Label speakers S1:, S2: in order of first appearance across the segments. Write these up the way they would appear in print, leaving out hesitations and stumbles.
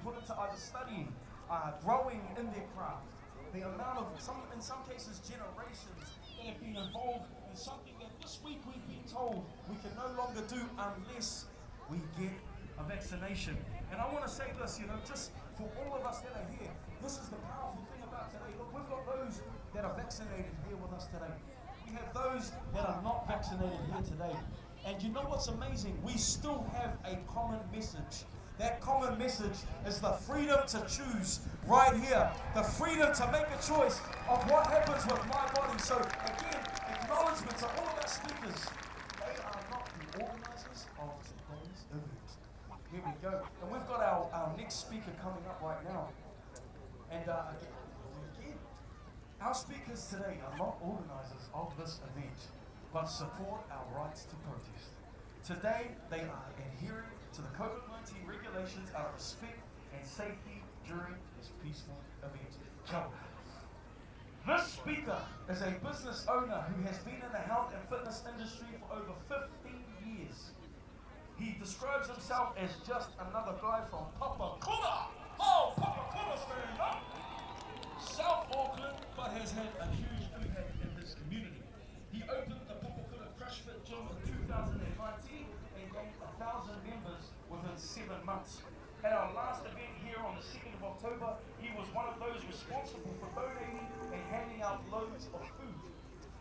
S1: put into either studying, growing in their craft. The amount of, in some cases, generations that have been involved in something that this week we've been told we can no longer do unless we get a vaccination. And I want to say this, just for all of us that are here, this is the powerful thing about today. Look, we've got those that are vaccinated here with us today. We have those that are not vaccinated here today. And you know what's amazing? We still have a common message. That common message is the freedom to choose right here. The freedom to make a choice of what happens with my body. So again, acknowledgement to all of our speakers. They are not the organizers of today's event. Here we go. And we've got our next speaker coming up right now. And again, our speakers today are not organizers of this event, but support our rights to protest. Today, they are adhering to the COVID-19 regulations out of respect and safety during this peaceful event. So, this speaker is a business owner who has been in the health and fitness industry for over 15 years. He describes himself as just another guy from Papakura. Oh, Papakura, stand up! South Auckland, but has had a huge impact in this community. He opened the Papakura CrossFit Gym in 2019 and gained 1,000 members within 7 months. At our last event here on the 2nd of October, he was one of those responsible for donating and handing out loads of food.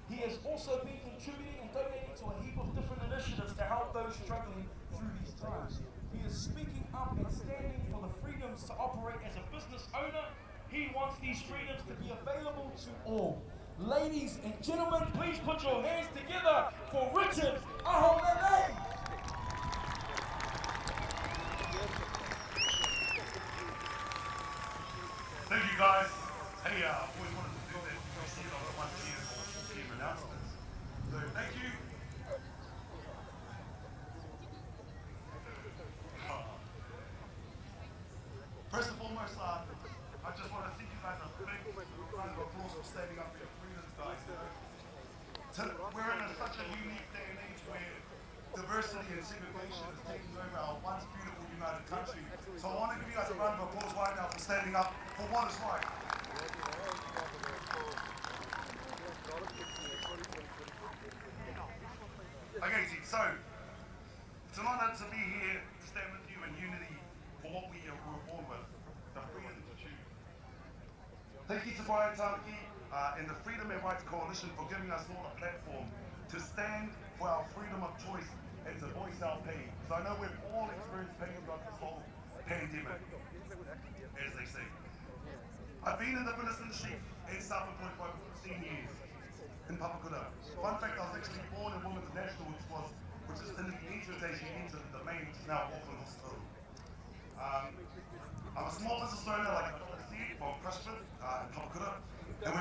S1: He has also been contributing and donating to a heap of different initiatives to help those struggling through these times. He is speaking up and standing for the freedoms to operate as a business owner. He wants these freedoms to be available to all. Ladies and gentlemen, please put your hands together for Richard Ahomene.
S2: Thank you guys. Hey, I've always wanted to do that. You see it on the 1 PM or 4 PM announcements. So thank you. First and foremost, I just want to thank you guys a big round of applause for standing up for your freedoms, guys. We're in such a unique day and age where diversity and segregation is taking over our once beautiful united country. So I want to give you guys a round of applause right now for standing up for what is right. Okay, so it's an honor to be here to stand with you in unity for what we were born with, the freedom to choose. Thank you to Brian Tamaki and the Freedom and Rights Coalition for giving us all a platform to stand for our freedom of choice and to voice our pain. So I know we've all experienced pain throughout this whole pandemic, as they say. I've been in the fitness industry and self-employed for over 15 years in Papakura. Fun fact, I was actually born in Women's National, which is in the entrance as you enter the domain, which is now Auckland Hospital. I'm a small business owner, like I said, from CrossFit in Papakura, and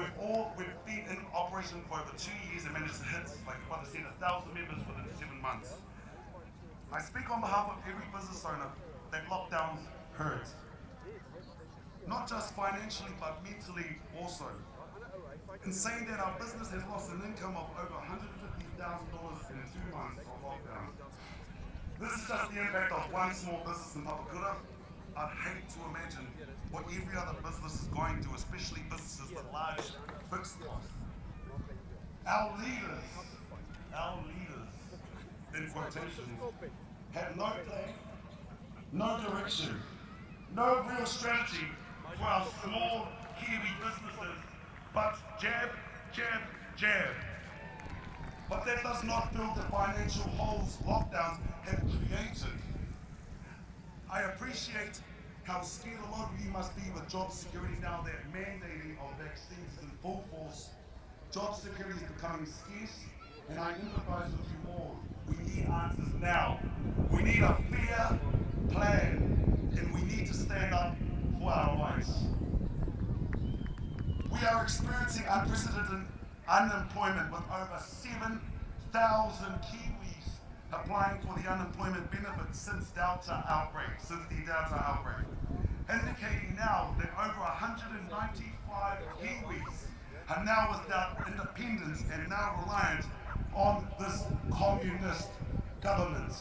S2: we've been in operation for over 2 years and managed to hit, like what I said, 1,000 members within 7 months. I speak on behalf of every business owner that lockdowns hurt. Not just financially, but mentally also. In saying that, our business has lost an income of over $150,000 in 2 months of lockdown. This is just the impact of one small business in Papakura. I'd hate to imagine what every other business is going through, especially businesses with large fixed costs. Our leaders, in quotations, had no plan, no direction, no real strategy for our small Kiwi businesses, but jab, jab, jab. But that does not fill the financial holes lockdowns have created. I appreciate how scared a lot of you must be with job security now that mandating of vaccines is in full force. Job security is becoming scarce, and I empathize with you all. We need answers now. We need a fair plan, and we need to stand up for our rights. We are experiencing unprecedented unemployment with over 7,000 Kiwis applying for the unemployment benefit since the Delta outbreak, indicating now that over 195 Kiwis are now without independence and now reliant on this communist government.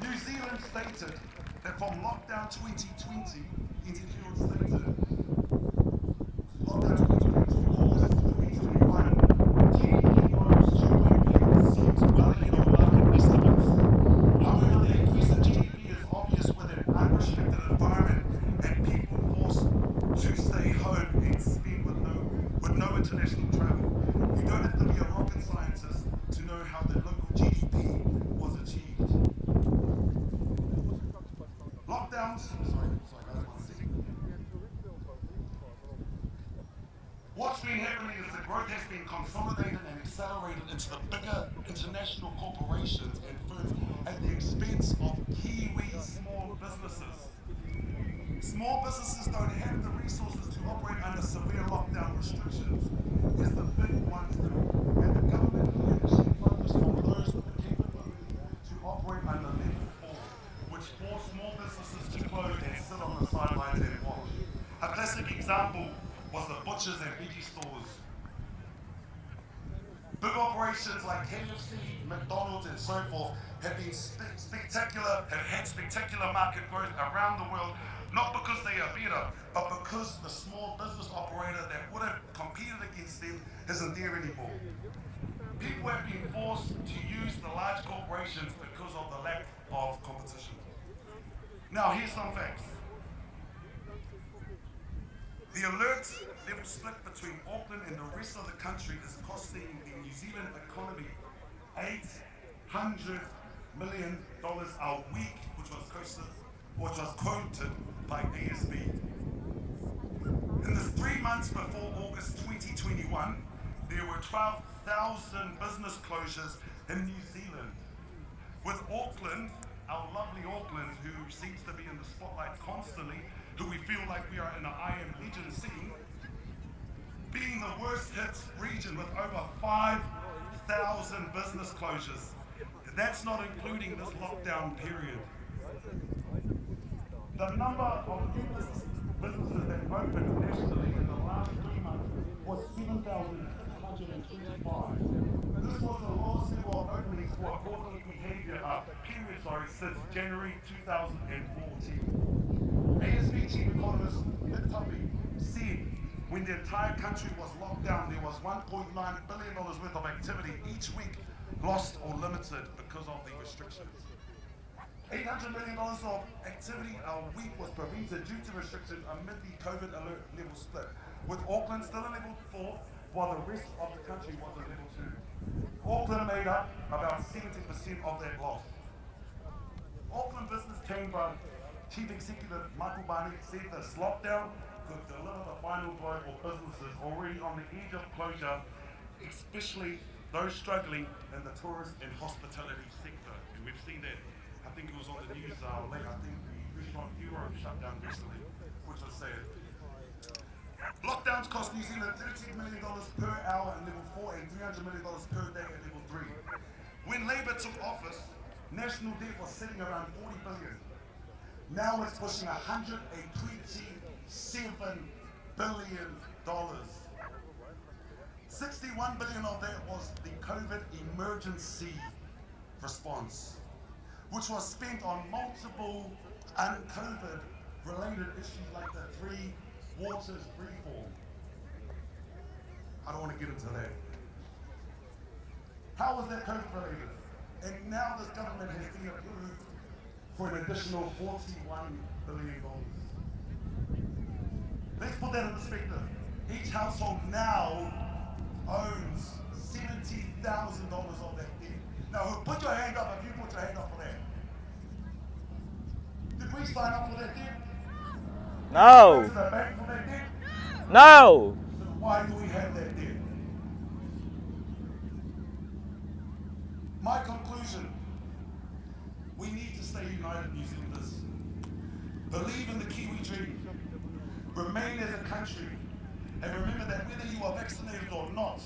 S2: New Zealand stated that from lockdown 2020, New Zealand stated lockdown 2020 to August 2021, GDP rose 2.8%, well ahead of market estimates. However, the increase in GDP is obvious with an unrestricted environment and people forced to stay home and spend with no international travel. You don't have to be a rocket scientist to know how the local GDP was achieved. Lockdowns, sorry, guys, one second. What's been happening is the growth has been consolidated and accelerated into the bigger international corporations and firms at the expense of Kiwi small businesses. Small businesses don't have the resources to operate under severe lockdown restrictions, as the big ones do, and the government leadership focused on those with the capability to operate under level 4, which forced small businesses to close and sit on the sidelines and watch. A classic example was the butchers and veggie stores. Big operations like KFC, McDonald's and so forth have been have had spectacular market growth around the world, not because they are better, but because the small business operator that would have competed against them isn't there anymore. People have been forced to use the large corporations because of the lack of competition. Now here's some facts. The alert level split between Auckland and the rest of the country is costing the New Zealand economy $800 million a week, which was quoted by ASB. In the 3 months before August 2021, there were 12,000 business closures in New Zealand. With Auckland, our lovely Auckland, who seems to be in the spotlight constantly, who we feel like we are in an I Am Legend scene, being the worst hit region with over 5,000 business closures. That's not including this lockdown period. The number of new businesses that opened nationally in the last 3 months was 7,625. This was the lowest level of openings for a quarterly period since January 2014. ASB chief economist Nick Tuppy said when the entire country was locked down, there was $1.9 billion worth of activity each week lost or limited because of the restrictions. $800 million of activity a week was prevented due to restrictions amid the COVID alert level split, with Auckland still in level 4 while the rest of the country was in level 2. Auckland made up about 70% of that loss. Auckland Business Chamber Chief Executive Michael Barnett said this lockdown could deliver the final blow for businesses already on the edge of closure, especially those struggling in the tourist and hospitality sector. And we've seen that. I think it was on the news late. I think the restaurant Europe shut down recently, which was sad. Lockdowns cost New Zealand $13 million per hour at level 4 and $300 million per day at level 3. When Labour took office, national debt was sitting around $40 billion. Now it's pushing $127 billion. $61 billion of that was the COVID emergency response, which was spent on multiple un-COVID related issues like the Three Waters reform. I don't want to get into that. How was that COVID related? And now this government has been approved for an additional $41 billion. Let's put that in perspective. Each household now owns $70,000 of that debt. Now, put your hand up if you put your hand up for that. Did we sign up for that debt?
S3: No.
S2: Go to the bank for that debt?
S3: No.
S2: So why do we have that debt? My conclusion, we need to stay united, New Zealanders. Believe in the Kiwi dream. Remain as a country. And remember that whether you are vaccinated or not,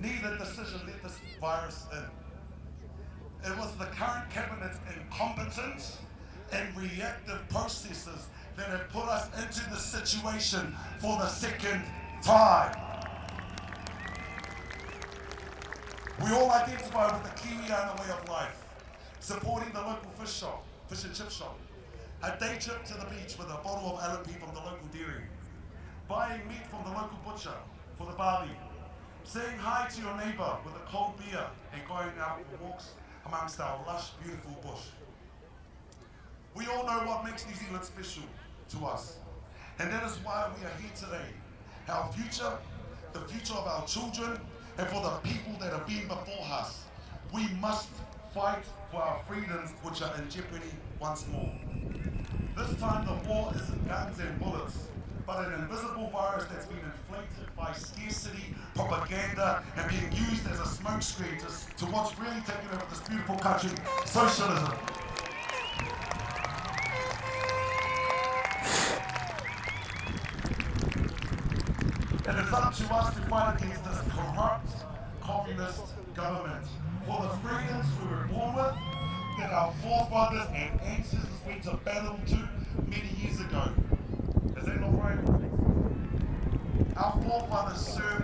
S2: neither decision let this virus in. It was the current cabinet's incompetence and reactive processes that have put us into the situation for the second time. We all identify with the Kiwiana way of life. supporting the local fish and chip shop, a day trip to the beach with a bottle of LP from the local dairy, buying meat from the local butcher for the barbie, saying hi to your neighbour with a cold beer and going out for walks amongst our lush, beautiful bush. We all know what makes New Zealand special to us, and that is why we are here today. Our future, the future of our children, and for the people that have been before us. We must fight for our freedoms which are in jeopardy once more. This time the war isn't guns and bullets, but an invisible virus that's been inflated by scarcity, propaganda, and being used as a smokescreen to what's really taking over this beautiful country, socialism. It is up to us to fight against this corrupt, communist government for the freedoms we were born with, that our forefathers and ancestors went to battle to many years ago. Is that not right? Our forefathers served